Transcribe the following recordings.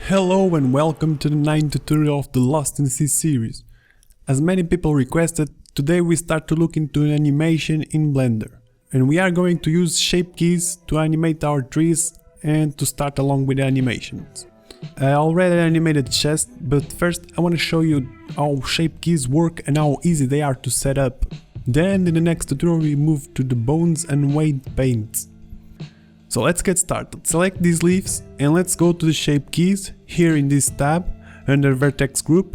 Hello and welcome to the 9th tutorial of the Lost in the Sea series. As many people requested, today we start to look into animation in Blender. And we are going to use shape keys to animate our trees and to start along with the animations. I already animated the chest, but first I want to show you how shape keys work and how easy they are to set up. Then in the next tutorial we move to the bones and weight paints. So let's get started. Select these leaves and let's go to the shape keys here in this tab under vertex group.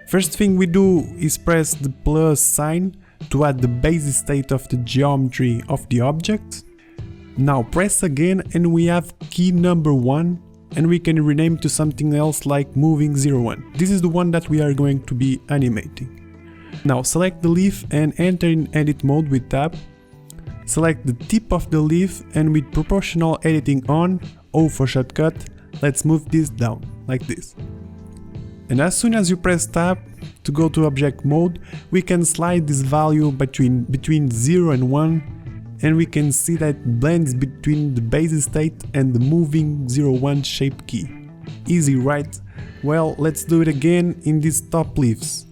First thing we do is press the plus sign to add the basic state of the geometry of the object. Now press again and we have key number 1 and we can rename to something else like moving 01. This is the one that we are going to be animating. Now select the leaf and enter in edit mode with tab. Select the tip of the leaf and with proportional editing on, O for shortcut, let's move this down, like this. And as soon as you press tab to go to object mode, we can slide this value between 0 and 1 and we can see that it blends between the basic state and the moving 01 shape key. Easy, right? Well, let's do it again in these top leaves.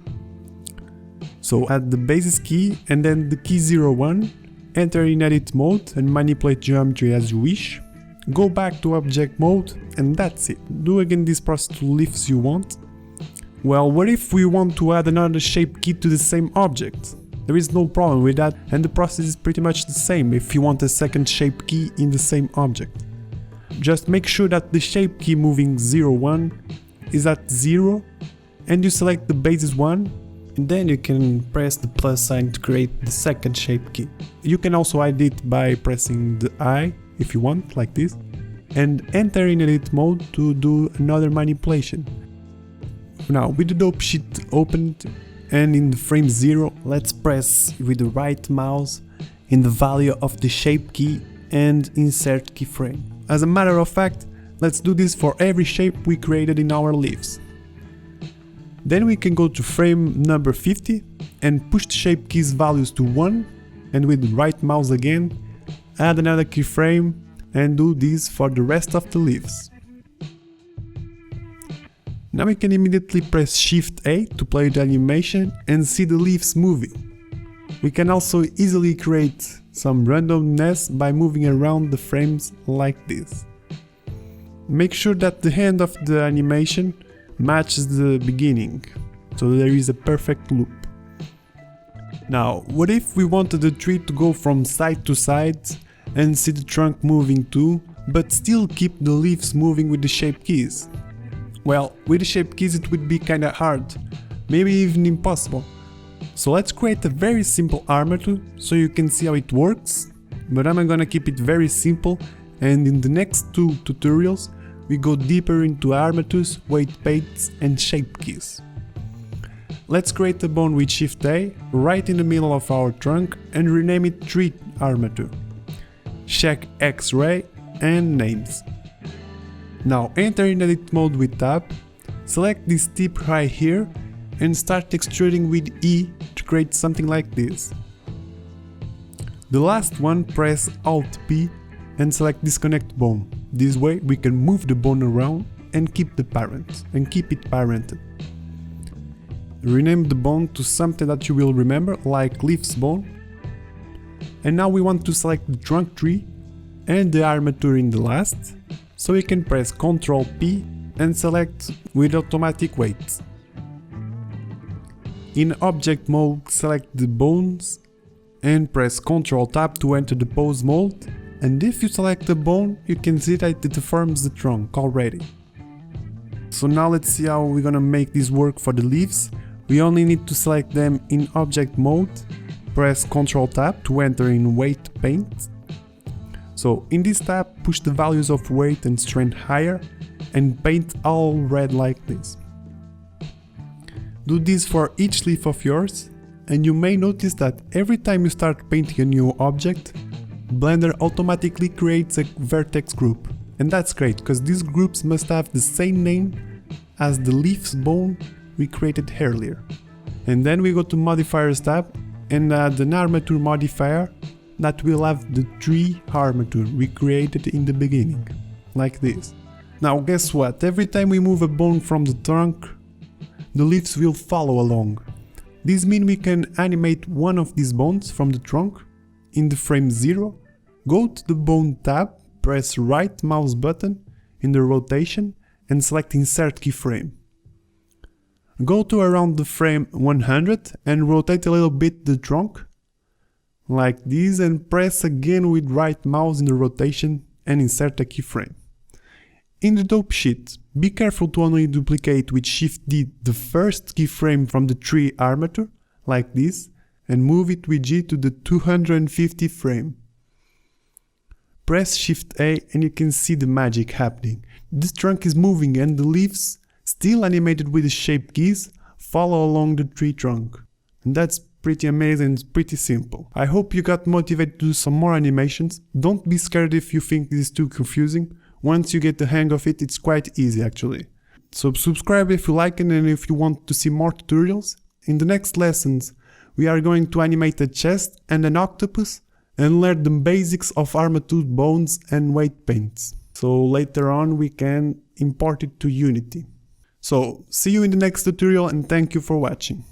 So add the basis key and then the key 01. Enter in edit mode and manipulate geometry as you wish. Go back to object mode and that's it. Do again this process to leaves you want. Well, what if we want to add another shape key to the same object? There is no problem with that and the process is pretty much the same if you want a second shape key in the same object. Just make sure that the shape key moving 01 is at 0 and you select the basis one. And then you can press the plus sign to create the second shape key. You can also hide it by pressing the I if you want, like this, and enter in edit mode to do another manipulation. Now with the dope sheet opened and in the frame 0, let's press with the right mouse in the value of the shape key and insert keyframe. As a matter of fact, let's do this for every shape we created in our leaves. Then we can go to frame number 50 and push the shape keys values to 1 and with the right mouse again, add another keyframe and do this for the rest of the leaves. Now we can immediately press Shift A to play the animation and see the leaves moving. We can also easily create some randomness by moving around the frames like this. Make sure that the end of the animation matches the beginning, so there is a perfect loop. Now, what if we wanted the tree to go from side to side and see the trunk moving too, but still keep the leaves moving with the shape keys? Well, with the shape keys it would be kinda hard, maybe even impossible. So let's create a very simple armature so you can see how it works, but I'm gonna keep it very simple and in the next 2 tutorials we go deeper into armatures, weight paints and shape keys. Let's create a bone with Shift A right in the middle of our trunk and rename it Tree Armature. Check X-ray and names. Now enter in edit mode with tab, select this tip right here and start extruding with E to create something like this. The last one, press Alt P and select disconnect bone. This way we can move the bone around and keep it parented. Rename the bone to something that you will remember, like leaf's bone. And now we want to select the trunk tree and the armature in the last, so we can press Ctrl P and select with automatic weight. In object mode select the bones and press Ctrl Tab to enter the pose mode. And if you select the bone, you can see that it deforms the trunk already. So now let's see how we're gonna make this work for the leaves. We only need to select them in object mode, press Ctrl Tab to enter in weight paint. So in this tab, push the values of weight and strength higher and paint all red like this. Do this for each leaf of yours and you may notice that every time you start painting a new object, Blender automatically creates a vertex group, and that's great because these groups must have the same name as the leaf's bone we created earlier. And then we go to modifiers tab and add an armature modifier that will have the tree armature we created in the beginning, like this. Now guess what, every time we move a bone from the trunk, the leaves will follow along. This means we can animate one of these bones from the trunk. In the frame 0, go to the bone tab, press right mouse button in the rotation and select insert keyframe. Go to around the frame 100 and rotate a little bit the trunk, like this, and press again with right mouse in the rotation and insert a keyframe. In the dope sheet, be careful to only duplicate with Shift D the first keyframe from the tree armature, like this, and move it with G to the 250 frame. Press Shift A and you can see the magic happening. This trunk is moving and the leaves, still animated with the shape keys, follow along the tree trunk. And that's pretty amazing, it's pretty simple. I hope you got motivated to do some more animations. Don't be scared if you think this is too confusing. Once you get the hang of it, it's quite easy actually. So subscribe if you like it and if you want to see more tutorials. In the next lessons, we are going to animate a chest and an octopus and learn the basics of Armature bones and weight paints. So later on we can import it to Unity. So see you in the next tutorial and thank you for watching.